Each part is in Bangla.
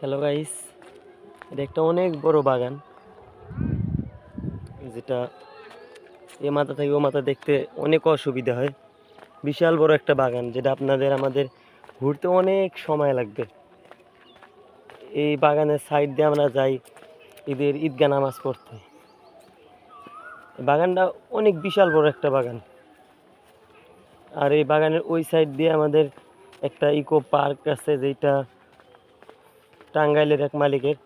হ্যালো গাইস, এটা একটা অনেক বড় বাগান, যেটা এ মাথা থেকে ও মাথা দেখতে অনেক অসুবিধা হয়। বিশাল বড় একটা বাগান, যেটা আমাদের ঘুরতে অনেক সময় লাগবে। এই বাগানের সাইড দিয়ে আমরা যাই ঈদগাহ নামাজ পড়তে। বাগানটা অনেক বিশাল বড় একটা বাগান। আর এই বাগানের ওই সাইড দিয়ে আমাদের একটা ইকো পার্ক আছে, যেটা টাঙ্গাইলের এক মালিকের,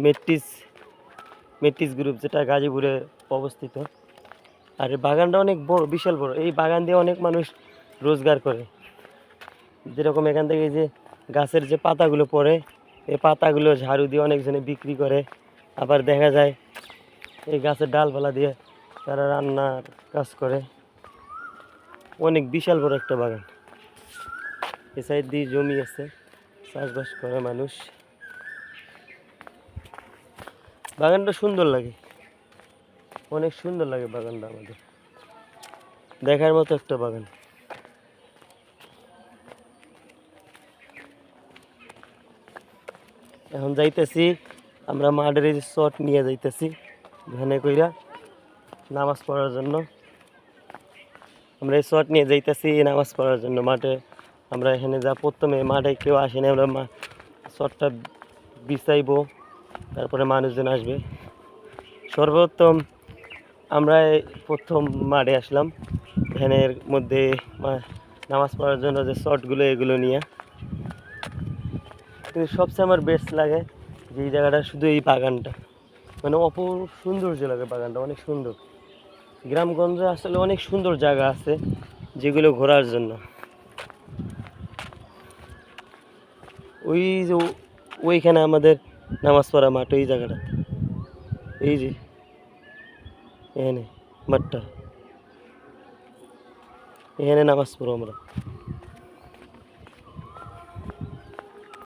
মেট্রিস মেট্রিস গ্রুপ, যেটা গাজীপুরে অবস্থিত। আর এই বাগানটা অনেক বড়, বিশাল বড়। এই বাগান দিয়ে অনেক মানুষ রোজগার করে। যেরকম এখান থেকে যে গাছের যে পাতাগুলো পড়ে, এই পাতাগুলো ঝাড়ু দিয়ে অনেকজনে বিক্রি করে। আবার দেখা যায় এই গাছের ডালপালা দিয়ে তারা রান্নার কাজ করে। অনেক বিশাল বড় একটা বাগান। এই সাইড দিয়ে জমি আছে, চাষবাস করে মানুষ। বাগানটা সুন্দর লাগে, অনেক সুন্দর লাগে বাগানটা। আমাদের দেখার মতো একটা বাগান। এখন যাইতেছি আমরা মাঠের এই শট নিয়ে যাইতেছি ভ্যানে কইরা নামাজ পড়ার জন্য। আমরা এই শট নিয়ে যাইতেছি নামাজ পড়ার জন্য মাঠে। আমরা এখানে যা প্রথমে মাঠে কেউ আসেনি, আমরা শটটা বিছাইবো, তারপরে মানুষজন আসবে। সর্বপ্রথম আমরা প্রথম মাঠে আসলাম ভ্যানের মধ্যে নামাজ পড়ার জন্য, যে শটগুলো এগুলো নিয়ে। কিন্তু সবচেয়ে আমার বেস্ট লাগে যে এই জায়গাটা, শুধু এই বাগানটা, মানে অপূর্ব সৌন্দর্য লাগে। বাগানটা অনেক সুন্দর। গ্রামগঞ্জে আসলে অনেক সুন্দর জায়গা আছে যেগুলো ঘোরার জন্য। ওই যে ওইখানে আমাদের নামাজ পড়া মাঠ, ওই জায়গাটা, এই যে এখানে মাঠটা, এখানে নামাজ পড়ো আমরা।